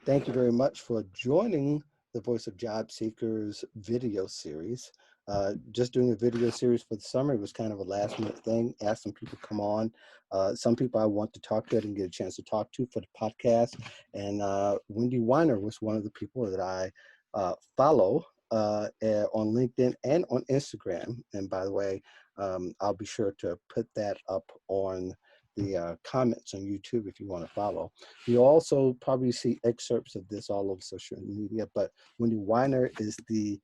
Thank you very much for joining the Voice of Job Seekers video series. Just doing a video series for the summer. It was kind of a last minute thing. Asked some people to come on. Some people I want to talk to, I didn't get a chance to talk to for the podcast. And Wendi Weiner was one of the people that I follow on LinkedIn and on Instagram. And by the way, I'll be sure to put that up on the comments on YouTube if you want to follow. You also probably see excerpts of this all over social media, but Wendi Weiner is the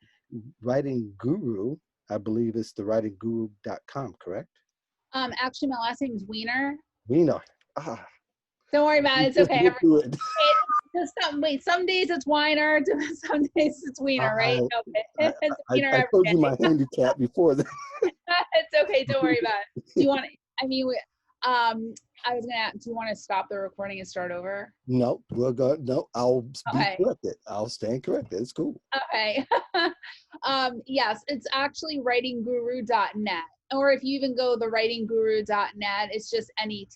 writing guru. I believe it's the writingguru.com, correct? Actually, my last name is Wee-ner. Weiner. Ah, Don't worry about it. It's just okay. get through it. Some days it's Weiner, some days it's Wee-ner, right? No, it's Wee-ner I every told you day. my handicap before that. It's okay. Don't worry about it. Do you want? I mean, I was gonna. Do you want to stop the recording and start over? No, we'll go. No, I'll be Okay. corrected. I'll stand corrected. It's cool. Okay. Yes, it's actually writingguru.net. Or if you even go the writingguru.net, it's just NET.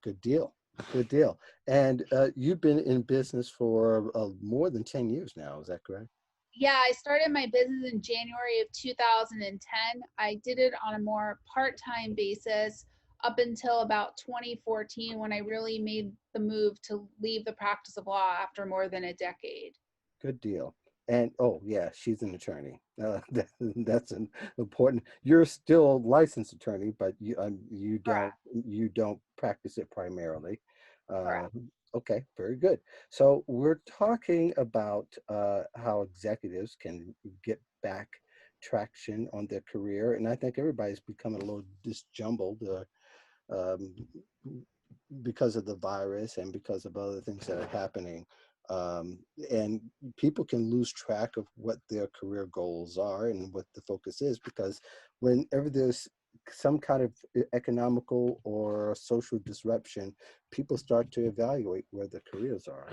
Good deal. Good deal. And you've been in business for more than 10 years now. Is that correct? Yeah, I started my business in January of 2010. I did it on a more part-time basis up until about 2014 when I really made the move to leave the practice of law after more than a decade. Good deal. And oh yeah, she's an attorney. That's an important. You're still a licensed attorney, but Correct. you don't practice it primarily. Uh, Correct. okay, very good. So we're talking about how executives can get back traction on their career, and I think everybody's becoming a little disjumbled um, because of the virus and because of other things that are happening. And people can lose track of what their career goals are and what the focus is, because whenever there's some kind of economical or social disruption, people start to evaluate where their careers are.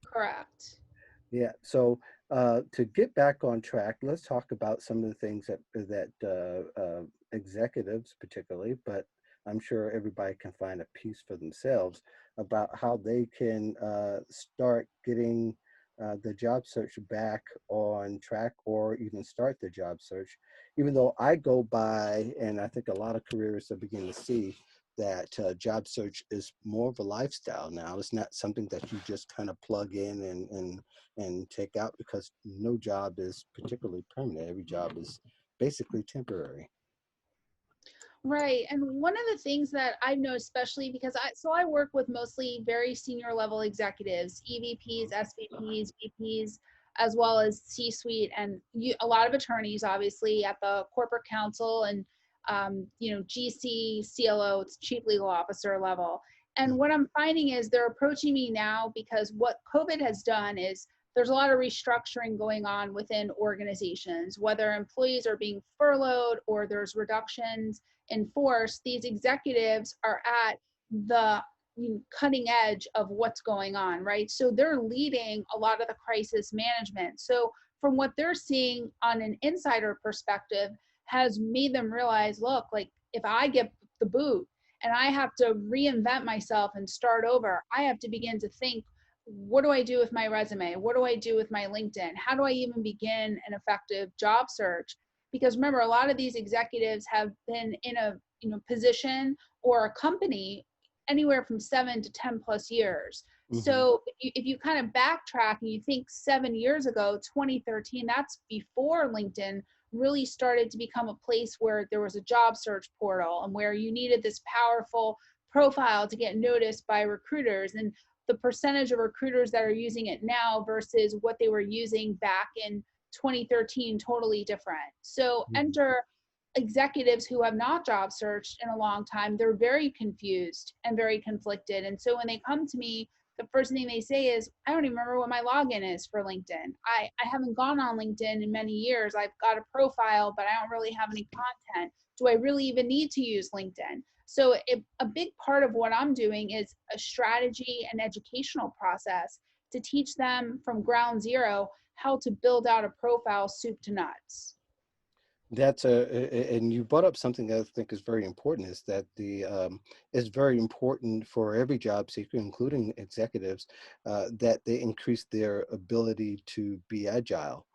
Correct. Yeah. So to get back on track, let's talk about some of the things that executives, particularly, but I'm sure everybody can find a piece for themselves about how they can start getting the job search back on track, or even start the job search. Even though I go by, and I think a lot of careerists are beginning to see that job search is more of a lifestyle now. It's not something that you just kind of plug in and take out, because no job is particularly permanent. Every job is basically temporary. Right. And one of the things that I've noticed, especially because I work with mostly very senior level executives, EVPs, SVPs, VPs, as well as C-suite, and a lot of attorneys, obviously, at the corporate counsel and GC, CLO, it's chief legal officer level. And what I'm finding is they're approaching me now because what COVID has done is there's a lot of restructuring going on within organizations, whether employees are being furloughed or there's reductions in force. These executives are at the cutting edge of what's going on, right? So they're leading a lot of the crisis management. So from what they're seeing on an insider perspective has made them realize, look, like if I get the boot and I have to reinvent myself and start over, I have to begin to think, what do I do with my resume? What do I do with my LinkedIn? How do I even begin an effective job search? Because remember, a lot of these executives have been in a position or a company anywhere from 7 to 10 plus years. Mm-hmm. So if you kind of backtrack and you think 7 years ago, 2013, that's before LinkedIn really started to become a place where there was a job search portal and where you needed this powerful profile to get noticed by recruiters. And the percentage of recruiters that are using it now versus what they were using back in 2013, totally different. So enter executives who have not job searched in a long time. They're very confused and very conflicted. And so when they come to me, the first thing they say is, I don't even remember what my login is for LinkedIn. I haven't gone on LinkedIn in many years. I've got a profile, but I don't really have any content. Do I really even need to use LinkedIn? So a big part of what I'm doing is a strategy and educational process to teach them from ground zero how to build out a profile soup to nuts. And you brought up something that I think is very important, is that it's very important for every job seeker, including executives, that they increase their ability to be agile,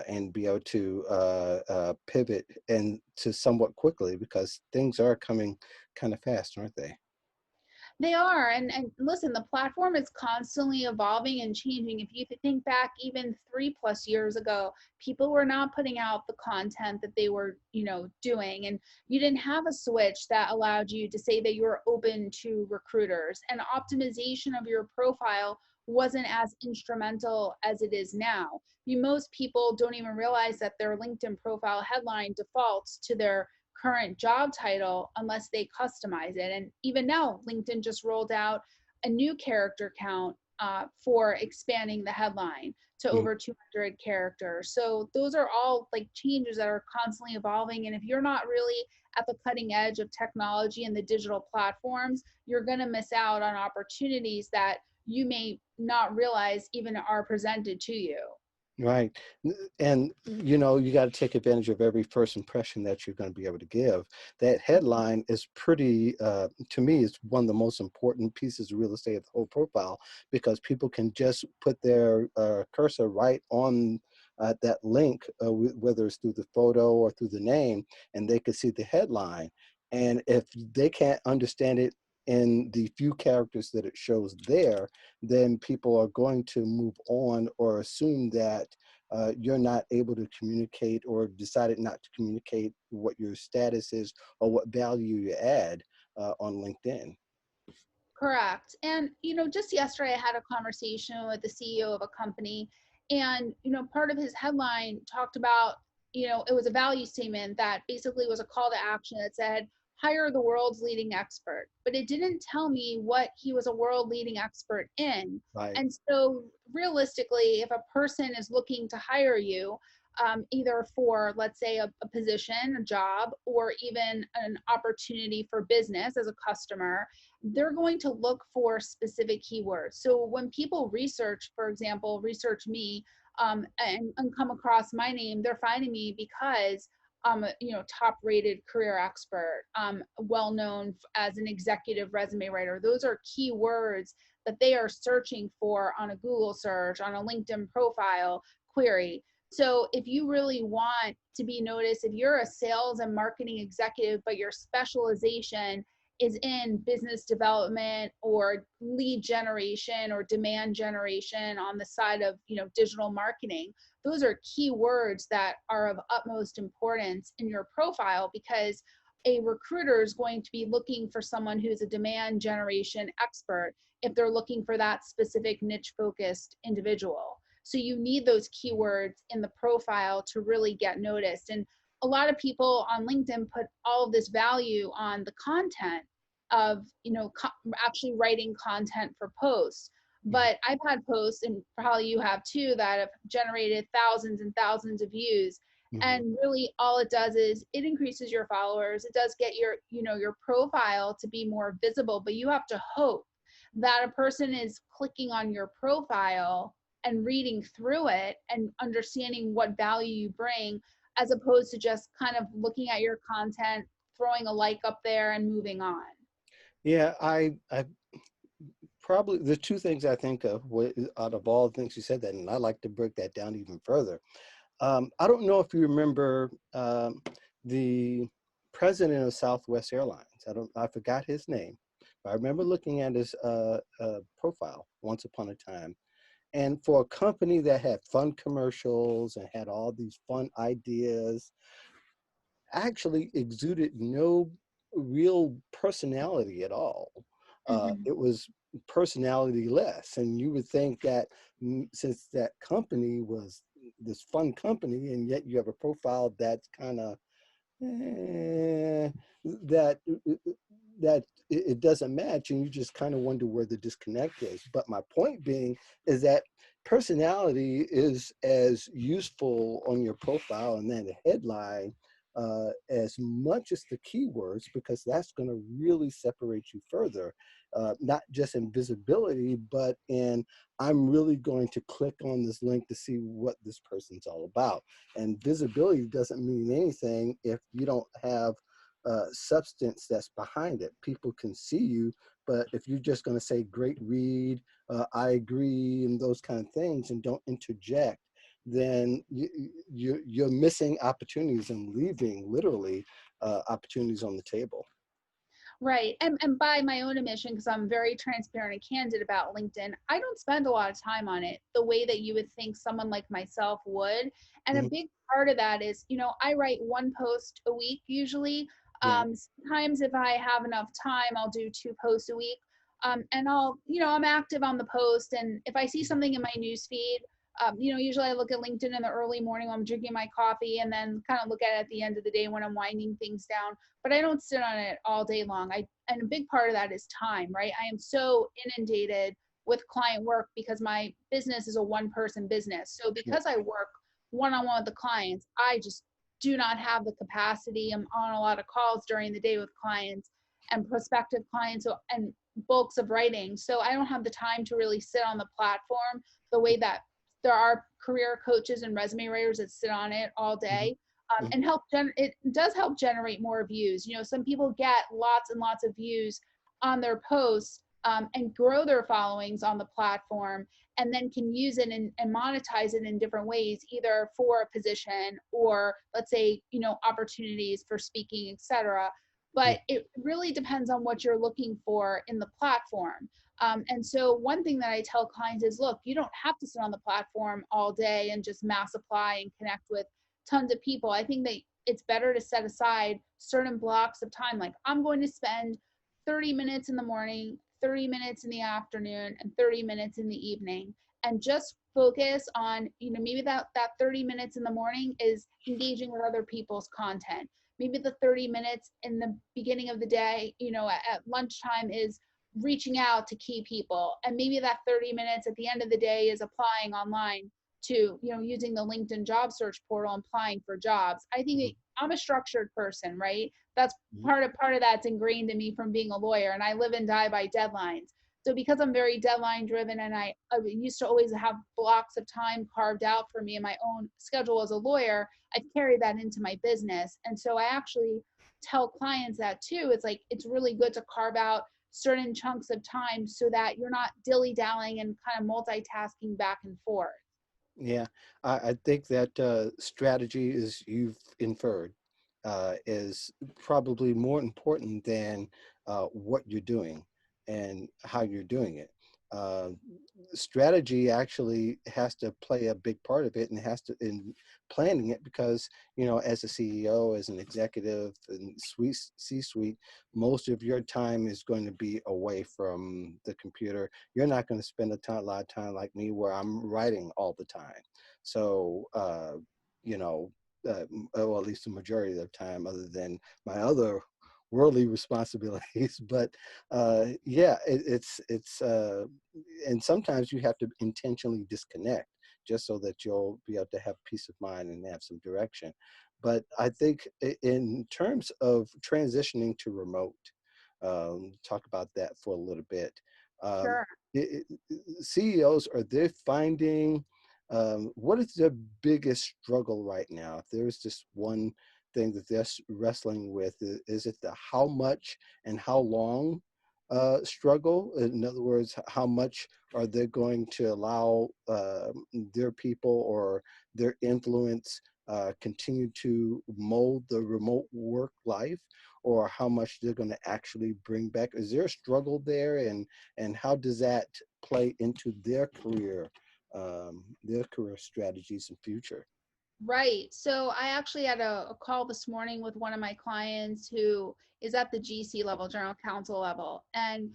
and be able to pivot and to somewhat quickly, because things are coming kind of fast, aren't they? They are, and listen, the platform is constantly evolving and changing. If you think back even 3+ years ago, people were not putting out the content that they were, doing, and you didn't have a switch that allowed you to say that you were open to recruiters. And optimization of your profile wasn't as instrumental as it is now. Most people don't even realize that their LinkedIn profile headline defaults to their current job title unless they customize it. And even now, LinkedIn just rolled out a new character count for expanding the headline to Mm. over 200 characters. So those are all like changes that are constantly evolving. And if you're not really at the cutting edge of technology and the digital platforms, you're going to miss out on opportunities that you may not realize even are presented to you. Right. And you got to take advantage of every first impression that you're going to be able to give. That headline is pretty, to me, is one of the most important pieces of real estate of the whole profile, because people can just put their cursor right on that link, whether it's through the photo or through the name, and they could see the headline. And if they can't understand it in the few characters that it shows there, then people are going to move on or assume that you're not able to communicate, or decided not to communicate what your status is or what value you add on LinkedIn. Correct. And, just yesterday I had a conversation with the CEO of a company, and, part of his headline talked about, it was a value statement that basically was a call to action that said, hire the world's leading expert. But it didn't tell me what he was a world leading expert in. Right. And so, realistically, if a person is looking to hire you, either for, let's say, a position, a job, or even an opportunity for business as a customer, they're going to look for specific keywords. So when people research, for example, research me, and come across my name, they're finding me because I'm a top rated career expert, well known as an executive resume writer. Those are keywords that they are searching for on a Google search, on a LinkedIn profile query. So if you really want to be noticed, if you're a sales and marketing executive, but your specialization is in business development or lead generation or demand generation on the side of digital marketing, those are keywords that are of utmost importance in your profile, because a recruiter is going to be looking for someone who's a demand generation expert if they're looking for that specific niche focused individual. So you need those keywords in the profile to really get noticed. And a lot of people on LinkedIn put all of this value on the content of, actually writing content for posts. Mhm. But I've had posts, and probably you have too, that have generated thousands and thousands of views. Mhm. And really all it does is it increases your followers. It does get your profile to be more visible, but you have to hope that a person is clicking on your profile and reading through it and understanding what value you bring, as opposed to just kind of looking at your content, throwing a like up there and moving on. Yeah, I probably, the two things I think of, out of all the things you said, that, and I like to break that down even further. I don't know if you remember the president of Southwest Airlines. I forgot his name, but I remember looking at his profile once upon a time. And for a company that had fun commercials and had all these fun ideas, actually exuded no real personality at all. Mm-hmm. It was personality less. And you would think that, since that company was this fun company, and yet you have a profile that's kind of, eh, that it doesn't match, and you just kind of wonder where the disconnect is. But my point being is that personality is as useful on your profile and then the headline, as much as the keywords, because that's going to really separate you further. not just in visibility, but in I'm really going to click on this link to see what this person's all about. And visibility doesn't mean anything if you don't have substance that's behind it. People can see you, but if you're just going to say great read, I agree, and those kind of things, and don't interject, then you're missing opportunities and leaving literally opportunities on the table. Right. And by my own admission, because I'm very transparent and candid about LinkedIn, I don't spend a lot of time on it the way that you would think someone like myself would. And a Mhm. big part of that is, I write one post a week usually. Yeah. Sometimes if I have enough time, I'll do two posts a week. And I'm active on the post. And if I see something in my news feed, usually I look at LinkedIn in the early morning when I'm drinking my coffee and then kind of look at it at the end of the day when I'm winding things down, but I don't sit on it all day long. And a big part of that is time, right? I am so inundated with client work because my business is a one person business. So Sure. because I work one on one with the clients, I just do not have the capacity. I'm on a lot of calls during the day with clients and prospective clients and bulks of writing. So I don't have the time to really sit on the platform the way that there are career coaches and resume writers that sit on it all Mhm. day, Mhm. and it does help generate more views. Some people get lots and lots of views on their posts, and grow their followings on the platform, and then can use it and monetize it in different ways, either for a position or, let's say, opportunities for speaking, etc. Mhm. But it really depends on what you're looking for in the platform. And so one thing that I tell clients is, look, you don't have to sit on the platform all day and just mass apply and connect with tons of people. I think that it's better to set aside certain blocks of time. Like, I'm going to spend 30 minutes in the morning, 30 minutes in the afternoon, and 30 minutes in the evening. And just focus on, maybe that 30 minutes in the morning is engaging with other people's content. Maybe the 30 minutes in the beginning of the day, at lunchtime, is reaching out to key people. And maybe that 30 minutes at the end of the day is applying online to, using the LinkedIn job search portal and applying for jobs. I think Mhm. I'm a structured person, right? That's Mhm. part of that's ingrained in me from being a lawyer, and I live and die by deadlines. So because I'm very deadline driven, and I used to always have blocks of time carved out for me in my own schedule as a lawyer, I've carried that into my business. And so I actually tell clients that too. It's like, it's really good to carve out certain chunks of time so that you're not dilly-dallying and kind of multitasking back and forth. Yeah, I think that strategy, as you've inferred, is probably more important than what you're doing and how you're doing it. Uh, Strategy actually has to play a big part of it, and has to in planning it, because as a CEO, as an executive and C-suite, most of your time is going to be away from the computer. You're not going to spend a lot of time like me, where I'm writing all the time. So you know well, at least the majority of the time, other than my other worldly responsibilities. But yeah, it's and sometimes you have to intentionally disconnect, just so that you'll be able to have peace of mind and have some direction. But I think in terms of transitioning to remote, talk about that for a little bit. um, Sure. CEOs, are they finding, what is their biggest struggle right now? If there's just one thing that they're wrestling with, is it the how much and how long struggle? In other words, how much are they going to allow their people or their influence continue to mold the remote work life, or how much they're going to actually bring back? Is there a struggle there, and how does that play into their career strategies and future? Right. So I actually had a call this morning with one of my clients who is at the GC level, general counsel level, and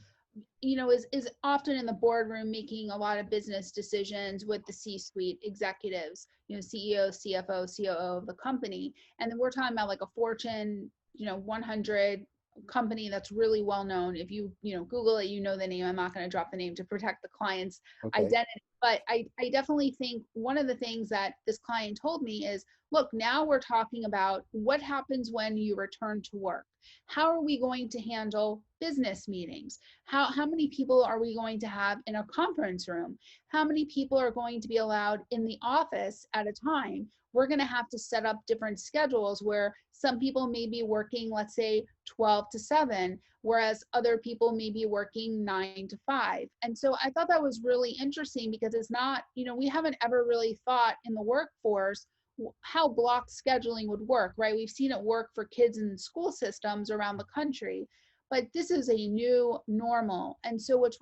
is often in the boardroom making a lot of business decisions with the C-suite executives, CEO, CFO, COO of the company. And then we're talking about like a Fortune, 100 company that's really well known. If you know, Google it, you know the name. I'm not going to drop the name to protect the client's Okay. identity. But I definitely think one of the things that this client told me is, look, now we're talking about what happens when you return to work. How are we going to handle business meetings? How many people are we going to have in a conference room? How many people are going to be allowed in the office at a time? We're going to have to set up different schedules where some people may be working, let's say 12 to 7, whereas other people may be working 9 to 5. And so I thought that was really interesting because it's not, you know, we haven't ever really thought in the workforce how block scheduling would work, right? We've seen it work for kids in school systems around the country, but this is a new normal. And so what's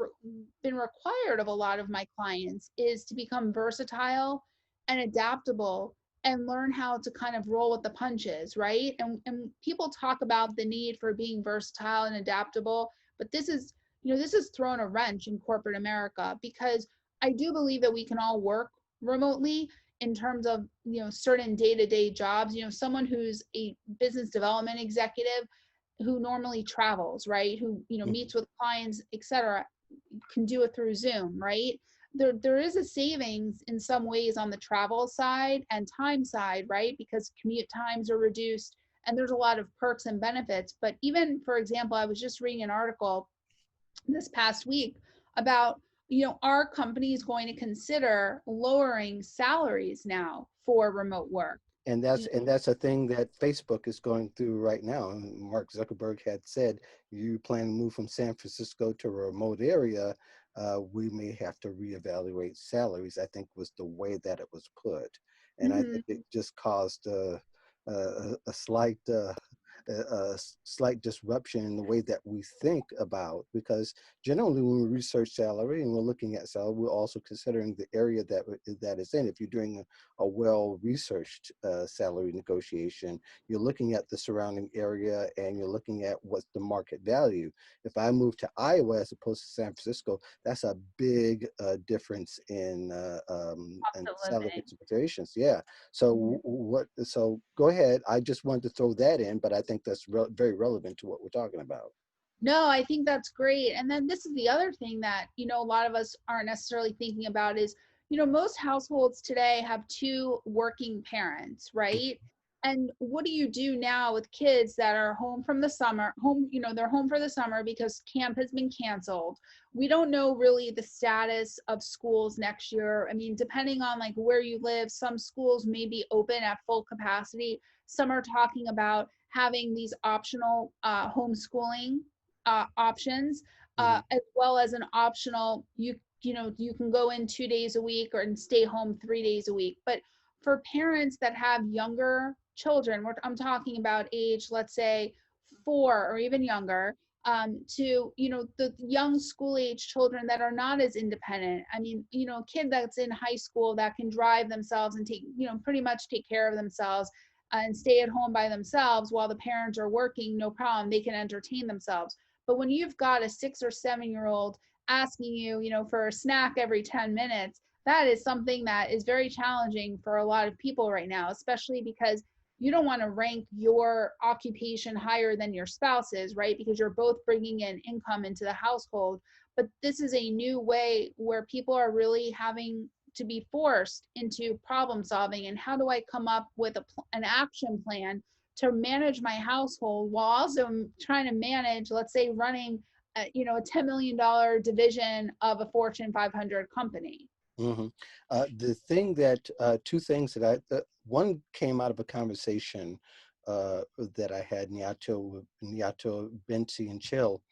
been required of a lot of my clients is to become versatile and adaptable and learn how to kind of roll with the punches, right? And people talk about the need for being versatile and adaptable, but this is, you know, this has thrown a wrench in corporate America because I do believe that we can all work remotely in terms of, you know, certain day-to-day jobs. You know, someone who's a business development executive who normally travels, right, who, you know, Mhm. meets with clients, etc., can do it through Zoom, right? There is a savings in some ways on the travel side and time side, right? Because commute times are reduced and there's a lot of perks and benefits. But even, for example, I was just reading an article this past week about, you know, our company is going to consider lowering salaries now for remote work. And that's a thing that Facebook is going through right now. And Mark Zuckerberg had said, "You plan to move from San Francisco to a remote area, we may have to reevaluate salaries." I think was the way that it was put, and I Mm-hmm. think it just caused a slight slight disruption in the way that we think about, because generally when we research salary and we're looking at salary, we're also considering the area that it's in. If you're doing a well-researched salary negotiation, you're looking at the surrounding area and you're looking at what's the market value. If I move to Iowa as opposed to San Francisco, that's a big difference in To salary living. expectations. Yeah. So what? So go ahead. I just wanted to throw that in, but I think that's very relevant to what we're talking about. No, I think that's great. And then this is the other thing that, you know, a lot of us aren't necessarily thinking about is, you know, most households today have two working parents, right? And what do you do now with kids that are home from the summer, home, you know, they're home for the summer because camp has been canceled. We don't know really the status of schools next year. I mean, depending on like where you live, some schools may be open at full capacity. Some are talking about having these optional homeschooling options, Mhm. as well as an optional, you know, you can go in 2 days a week or and stay home 3 days a week. But for parents that have younger children, I'm talking about age, let's say 4 or even younger, to, you know, the young school age children that are not as independent. I mean, you know, a kid that's in high school that can drive themselves and take, you know, pretty much take care of themselves and stay at home by themselves while the parents are working, no problem, they can entertain themselves. But when you've got a 6 or 7 year old asking you, you know, for a snack every 10 minutes, that is something that is very challenging for a lot of people right now, especially because you don't want to rank your occupation higher than your spouse's, right? Because you're both bringing in income into the household. But this is a new way where people are really having to be forced into problem solving. And how do I come up with an action plan to manage my household while also trying to manage, let's say, running you know, a $10 million division of a Fortune 500 company? hmm The thing that two things that one came out of a conversation that I had Nyato Benti and Chill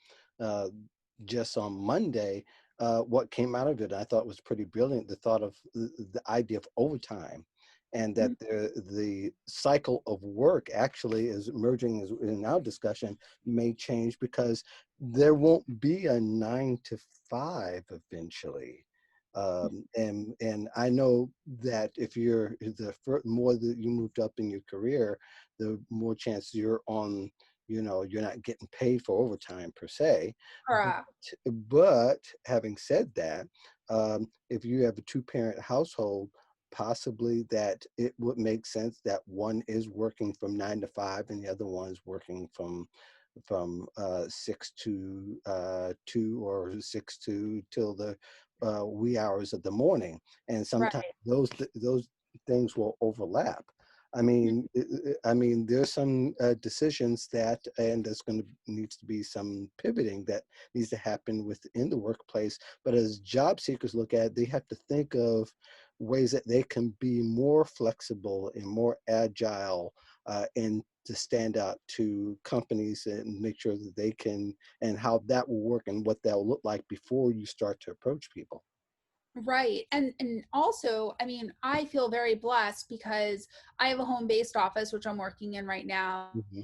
uh, just on Monday. What came out of it, I thought was pretty brilliant. The thought of the idea of overtime, and that the cycle of work actually is emerging in our discussion may change, because there won't be a 9 to 5 eventually. And I know that if you're more that you moved up in your career, the more chance you're on, you're not getting paid for overtime per se. Correct. But having said that, if you have a two-parent household, possibly that it would make sense that one is working from 9 to 5 and the other one is working from six to two or six to till the wee hours of the morning, and sometimes Right. those things will overlap. I mean, there's some decisions that, and there's going to needs to be some pivoting that needs to happen within the workplace. But as job seekers look at it, they have to think of ways that they can be more flexible and more agile, and to stand out to companies and make sure that they can, and how that will work and what that will look like before you start to approach people. Right. And also, I mean, I feel very blessed because I have a home-based office, which I'm working in right now. Hmm.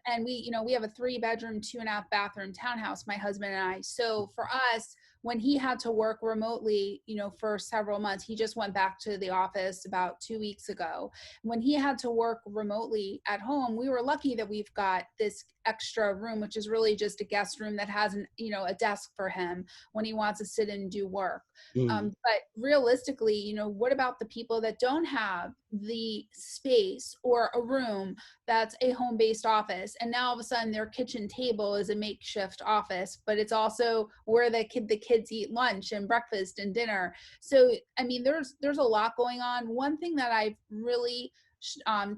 And we have a 3-bedroom, 2.5-bathroom townhouse, my husband and I. So for us, when he had to work remotely, for several months, he just went back to the office about 2 weeks ago. When he had to work remotely at home, we were lucky that we've got this extra room, which is really just a guest room that has a desk for him when he wants to sit and do work. Hmm. But realistically, what about the people that don't have the space or a room that's a home-based office, and now all of a sudden their kitchen table is a makeshift office, but it's also where the kids eat lunch and breakfast and dinner. So I mean, there's a lot going on. One thing that I've really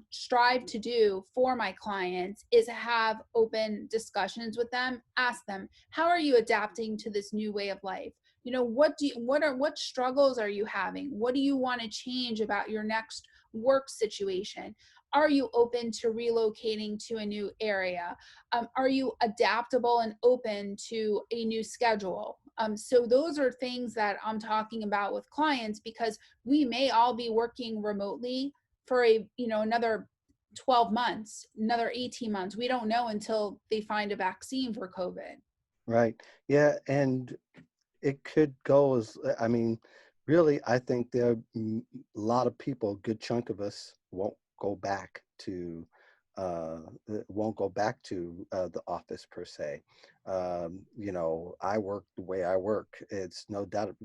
strive to do for my clients is have open discussions with them. Ask them, how are you adapting to this new way of life? What struggles are you having? What do you want to change about your next work situation? Are you open to relocating to a new area? Are you adaptable and open to a new schedule? So those are things that I'm talking about with clients, because we may all be working remotely for another 12 months, another 18 months. We don't know until they find a vaccine for COVID. Right. Yeah, and it could go as, I mean, really, I think there are a lot of people, a good chunk of us go back to, won't go back to the office per se. I work the way I work. It's no doubt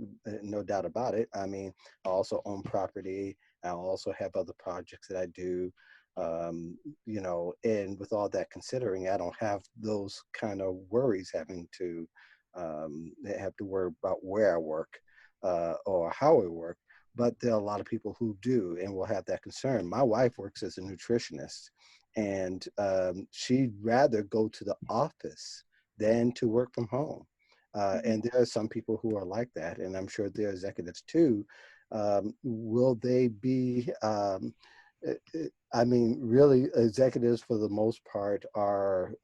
about it. I mean, I also own property. I also have other projects that I do. And with all that considering, I don't have those kind of worries having to they have to worry about where I work, or how I work. But there are a lot of people who do and will have that concern. My wife works as a nutritionist, and she'd rather go to the office than to work from home. Mhm. And there are some people who are like that, and I'm sure there are executives too. Will they be? I mean, really, executives for the most part are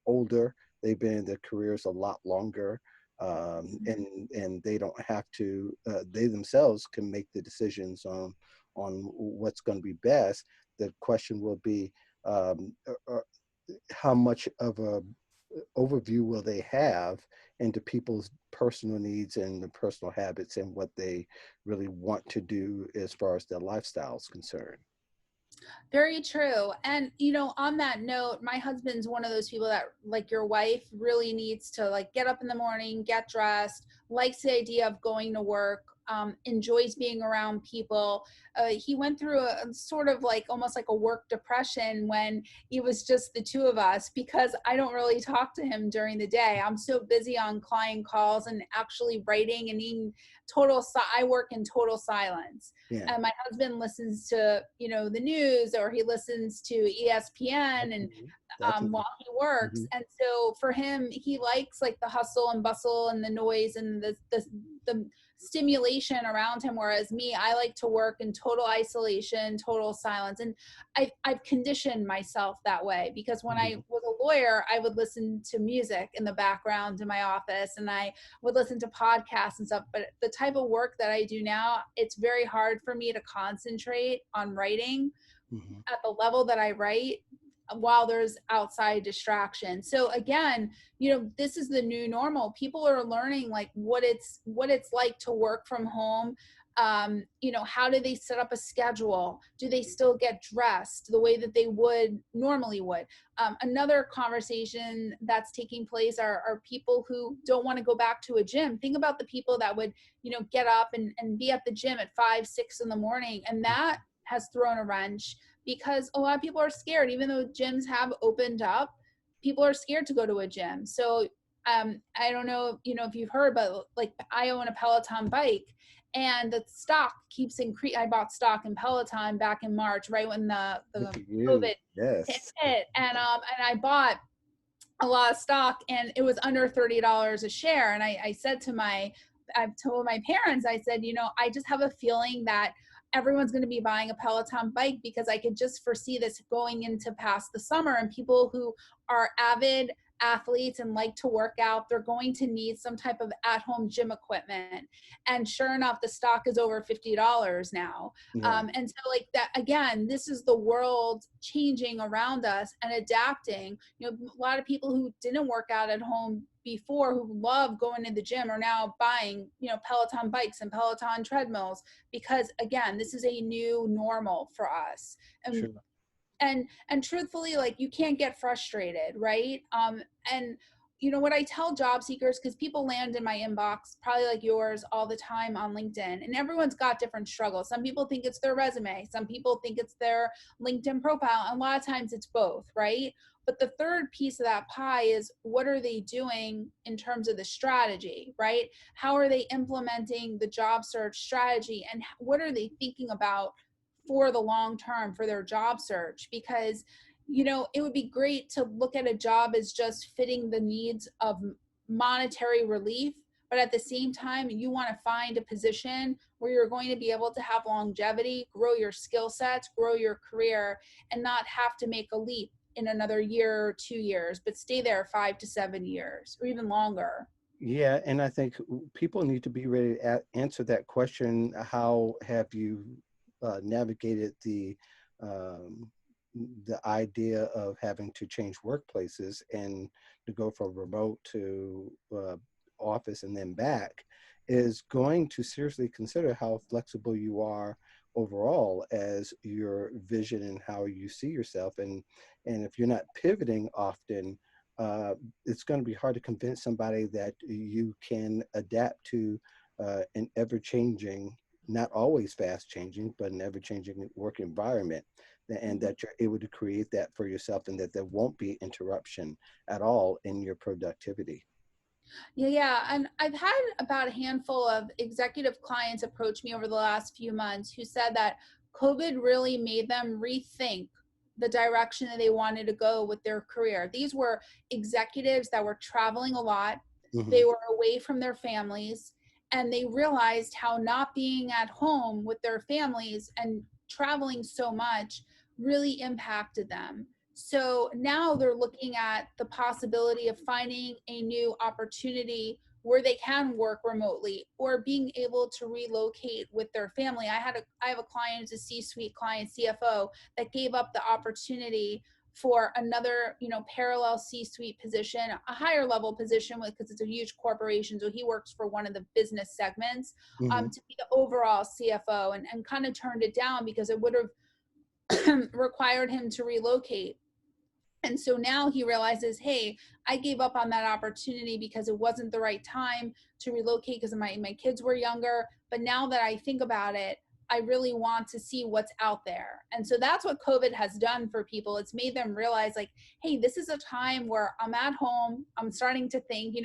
older. They've been in their careers a lot longer, and they don't have to. They themselves can make the decisions on what's going to be best. The question will be, um, uh, uh, how much of a overview will they have into people's personal needs and the personal habits and what they really want to do as far as their lifestyle is concerned. Very true. And on that note, my husband's one of those people that, like your wife, really needs to like get up in the morning, get dressed, likes the idea of going to work, enjoys being around people. He went through a sort of like almost like a work depression when it was just the two of us, because I don't really talk to him during the day. I'm so busy on client calls and actually writing and in I work in total silence. Yeah. And my husband listens to the news, or he listens to ESPN, and Mhm. That's while a, he works. mhm. And so for him, he likes like the hustle and bustle and the noise and the stimulation around him, whereas me, I like to work in total isolation, total silence. And I've conditioned myself that way, because when I Mhm. was a lawyer, I would listen to music in the background in my office, and I would listen to podcasts and stuff. But the type of work that I do now, it's very hard for me to concentrate on writing Mhm. at the level that I write while there's outside distraction. So again, this is the new normal. People are learning like what it's like to work from home. How do they set up a schedule? Do they still get dressed the way that they would normally would? Another conversation that's taking place are people who don't want to go back to a gym. Think about the people that would get up and be at the gym at 5 6 in the morning, and that has thrown a wrench, because a lot of people are scared. Even though gyms have opened up, people are scared to go to a gym. So I don't know, if you've heard, but like I own a Peloton bike, and the stock keeps increasing. I bought stock in Peloton back in March, right when Look the at you. COVID Yes. hit, and I bought a lot of stock, and it was under $30 a share. And I said to I've told my parents, I said, I just have a feeling that everyone's going to be buying a Peloton bike, because I could just foresee this going into past the summer, and people who are avid athletes and like to work out, they're going to need some type of at-home gym equipment. And sure enough, the stock is over $50 now. Yeah. And so, like that, again, this is the world changing around us and adapting. A lot of people who didn't work out at home before, who love going to the gym, are now buying, Peloton bikes and Peloton treadmills, because again, this is a new normal for us. And Sure. and truthfully, like, you can't get frustrated, right? And what I tell job seekers, because people land in my inbox, probably like yours, all the time on LinkedIn, and everyone's got different struggles. Some people think it's their resume, some people think it's their LinkedIn profile, and a lot of times it's both, right? But the third piece of that pie is, what are they doing in terms of the strategy, right? How are they implementing the job search strategy, and what are they thinking about for the long term for their job search? Because it would be great to look at a job as just fitting the needs of monetary relief, but at the same time, you want to find a position where you're going to be able to have longevity, grow your skill sets, grow your career, and not have to make a leap in another year or 2 years, but stay there 5 to 7 years or even longer. Yeah, and I think people need to be ready to answer that question. How have you navigated um, the idea of having to change workplaces and to go from remote to office and then back? Is going to seriously consider how flexible you are overall as your vision and how you see yourself, and if you're not pivoting often, uh, it's going to be hard to convince somebody that you can adapt to an ever-changing, not always fast-changing, but an ever-changing work environment, and that you're able to create that for yourself, and that there won't be interruption at all in your productivity. Yeah, and I've had about a handful of executive clients approach me over the last few months who said that COVID really made them rethink the direction that they wanted to go with their career. These were executives that were traveling a lot, Hmm. they were away from their families, and they realized how not being at home with their families and traveling so much really impacted them. So now they're looking at the possibility of finding a new opportunity where they can work remotely, or being able to relocate with their family. I have a client who's a C-suite client, CFO, that gave up the opportunity for another, parallel C-suite position, a higher level position, because it's a huge corporation. So he works for one of the business segments, Hmm. to be the overall CFO, and kind of turned it down because it would have required him to relocate. And so now he realizes, hey, I gave up on that opportunity because it wasn't the right time to relocate, because my kids were younger. But now that I think about it, I really want to see what's out there. And so that's what COVID has done for people. It's made them realize, like, hey, this is a time where I'm at home. I'm starting to think,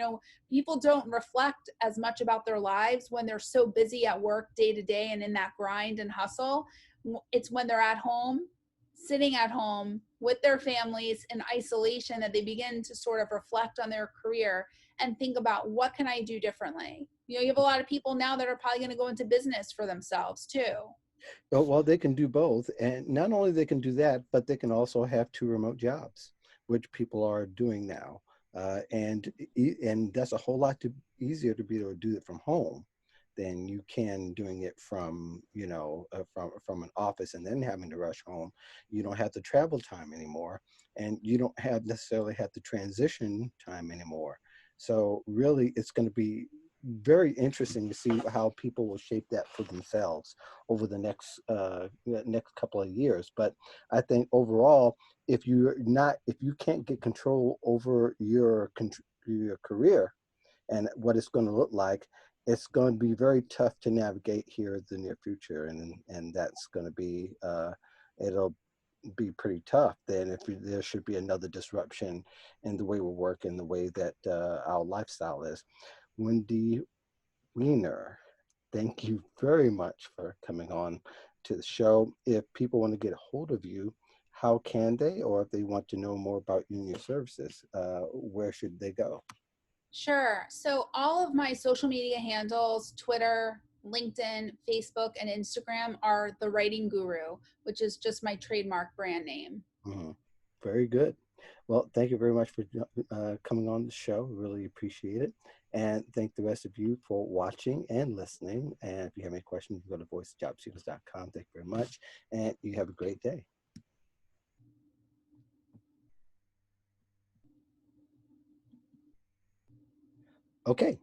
people don't reflect as much about their lives when they're so busy at work day to day and in that grind and hustle. It's when they're at home, sitting at home with their families in isolation, that they begin to sort of reflect on their career and think about, what can I do differently? You have a lot of people now that are probably going to go into business for themselves too. Well, they can do both, and not only they can do that, but they can also have two remote jobs, which people are doing now, and that's a whole lot easier to be able to do it from home than you can doing it from from an office and then having to rush home. You don't have the travel time anymore, and you don't have necessarily have the transition time anymore. So really, it's going to be very interesting to see how people will shape that for themselves over the next couple of years. But I think overall, if you can't get control over your career and what it's going to look like, it's going to be very tough to navigate here in the near future, and that's going to be it'll be pretty tough, then there should be another disruption in the way we work and the way that our lifestyle is. Wendi Weiner, thank you very much for coming on to the show. If people want to get a hold of you, how can they, or if they want to know more about you and your services, where should they go? Sure. So all of my social media handles, Twitter, LinkedIn, Facebook, and Instagram are The Writing Guru, which is just my trademark brand name. Mhm. Very good. Well, thank you very much for coming on the show. Really appreciate it. And thank the rest of you for watching and listening. And if you have any questions, go to voicejobseekers.com. Thank you very much. And you have a great day. Okay,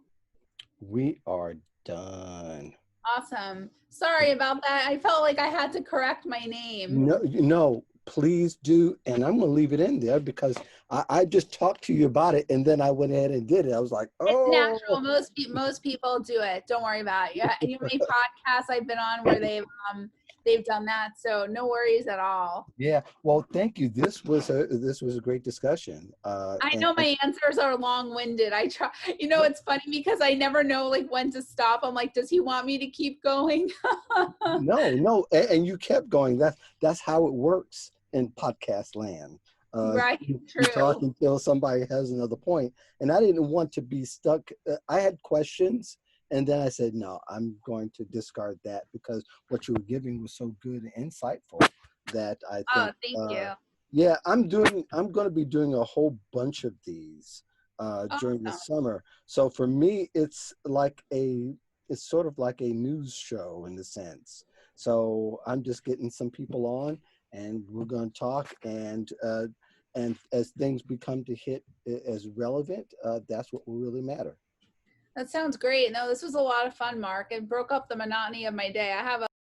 we are done. Awesome. Sorry about that. I felt like I had to correct my name. No, no, please do. And I'm going to leave it in there because I just talked to you about it and then I went ahead and did it. I was like, It's oh, natural. Most people do it. Don't worry about it. Yeah, and you know many podcasts I've been on where they've done that. So no worries at all. yeah. Well, thank you. This was a great discussion. I know my answers are long-winded. I try, it's funny because I never know like when to stop. I'm like, does he want me to keep going? No, no, and you kept going. That's how it works in podcast land. Right, You talk true. until somebody has another point, and I didn't want to be stuck. I had questions, and then I said, no, I'm going to discard that because what you were giving was so good and insightful that I Oh, think, thank you. yeah, I'm going to be doing a whole bunch of these during the Awesome. summer. So for me, it's sort of like a news show in the sense. So I'm just getting some people on, and we're going to talk. And as things become to hit as relevant, that's what will really matter. That sounds great. No, this was a lot of fun, Mark. It broke up the monotony of my day. I have